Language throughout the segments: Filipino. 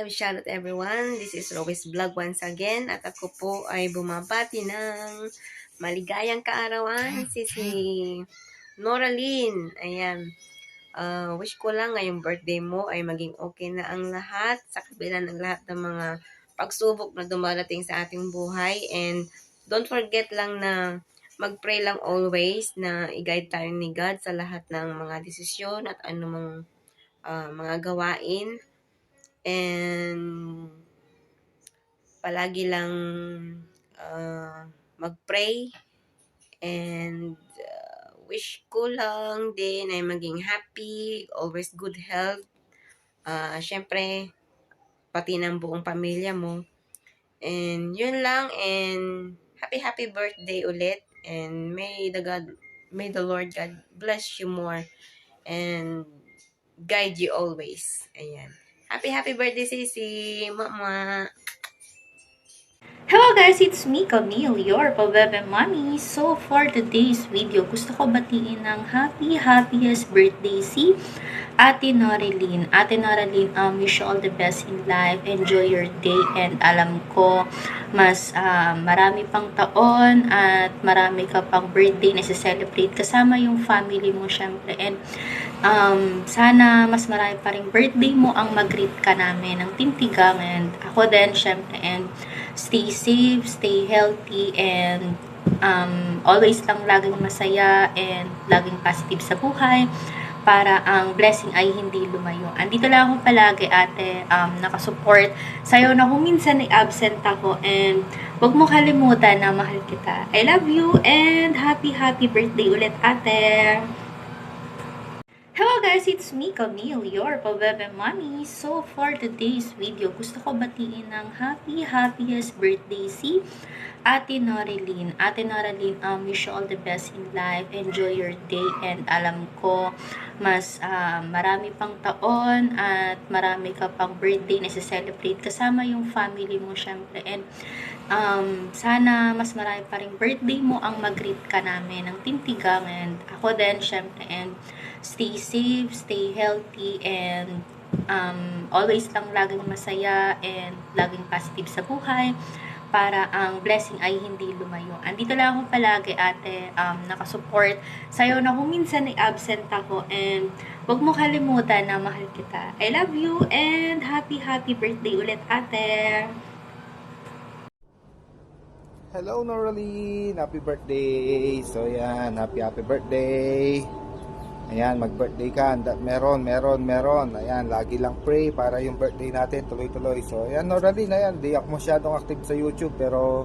love, shout out everyone. This is Lois Vlog once again. At ako po ay bumabati ng maligayang kaarawan si Noraline. Ayan. Wish ko lang ngayong birthday mo ay maging okay na ang lahat sa kabila ng lahat ng mga pagsubok na dumarating sa ating buhay. And don't forget lang na mag-pray lang always na i-guide tayo ni God sa lahat ng mga desisyon at anumang mga gawain. And palagi lang mag-pray and wish ko lang din ay maging happy, always good health. Syempre, pati ng buong pamilya mo. And yun lang, and happy birthday ulit. And may the Lord God bless you more and guide you always. Ayan. Happy birthday, Sisi, Mama. Hello guys, it's me, Camille, your Pabebe Mommy. So for today's video, gusto ko batiin ng happiest birthday si Ate Noraline. Ate Noraline, wish you all the best in life. Enjoy your day and alam ko mas marami pang taon at marami ka pang birthday na celebrate kasama yung family mo syempre. And sana mas marami pa rin birthday mo ang mag-greet ka namin ng Tintigang and ako din syempre. And stay safe, stay healthy, and always lang laging masaya and laging positive sa buhay para ang blessing ay hindi lumayo. Andito lang ako palagi, ate, nakasupport sa'yo na kung minsan ay absent ako, and huwag mo kalimutan na mahal kita. I love you and happy birthday ulit, ate! Hello guys, it's me, Camille, your Pabebe Mommy. So for today's video, gusto ko batiin ng happiest birthday si Ate Noraline. Ate Noraline, wish you all the best in life. Enjoy your day and alam ko mas marami pang taon at marami ka pang birthday na celebrate kasama yung family mo syempre. And sana mas marami pa rin birthday mo ang mag-greet ka namin ng Tintigang and ako din syempre. And stay safe, stay healthy, and always lang laging masaya and laging positive sa buhay para ang blessing ay hindi lumayo. Andito lang ako palagi, ate, nakasupport sa'yo na kung minsan ay absent ako, and huwag mo kalimutan na mahal kita. I love you and happy birthday ulit, ate! Hello Noraline! Happy birthday! So yan, happy birthday! Ayan, mag-birthday ka. Meron. Ayan, lagi lang pray para yung birthday natin tuloy-tuloy. So, ayan, Noraline, ayan, di ako masyadong active sa YouTube, pero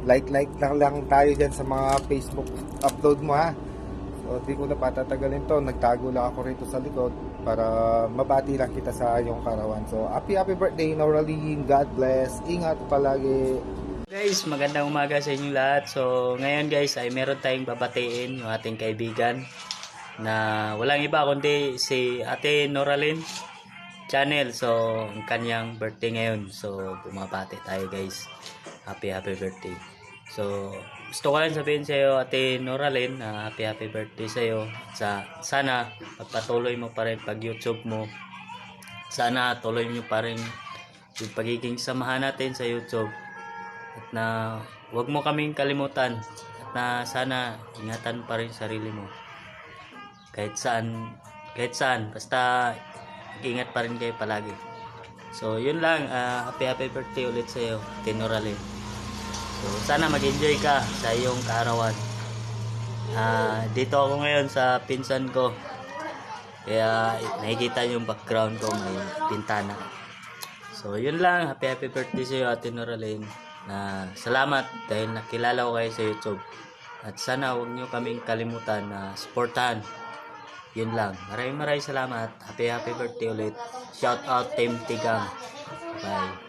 like lang tayo dyan sa mga Facebook upload mo, ha. So, di ko na patatagalin to. Nagtago lang ako rito sa likod para mabati lang kita sa iyong karawan. So, happy birthday, Noraline. God bless. Ingat palagi. Guys, magandang umaga sa inyong lahat. So, ngayon guys ay meron tayong babatiin yung ating kaibigan na walang iba kundi si Ate Noraline channel. So, ang kanyang birthday ngayon. So, bumabati tayo guys. Happy birthday. So, gusto ko lang sabihin sa iyo, Ate Noraline, na happy birthday sa iyo. Sana pagpatuloy mo pa rin pag YouTube mo. Sana tuloy mo pa rin yung pagiging samahan natin sa YouTube. At na huwag mo kaming kalimutan. At na sana ingatan pa rin sarili mo. Kahit saan, basta ingat pa rin kayo palagi. So, yun lang, happy birthday ulit sa iyo, Noraline. So, sana mag-enjoy ka sa iyong kaarawan. Dito ako ngayon sa pinsan ko. Kaya nakikita yung background ko, may pintana. So, yun lang, happy birthday sa iyo, Ate Noraline. Salamat dahil nakilala ko kayo sa YouTube. At sana huwag nyo kaming kalimutan na supportahan. Yun lang. Maraming salamat. Happy birthday ulit. Shout out Team Tigang. Bye.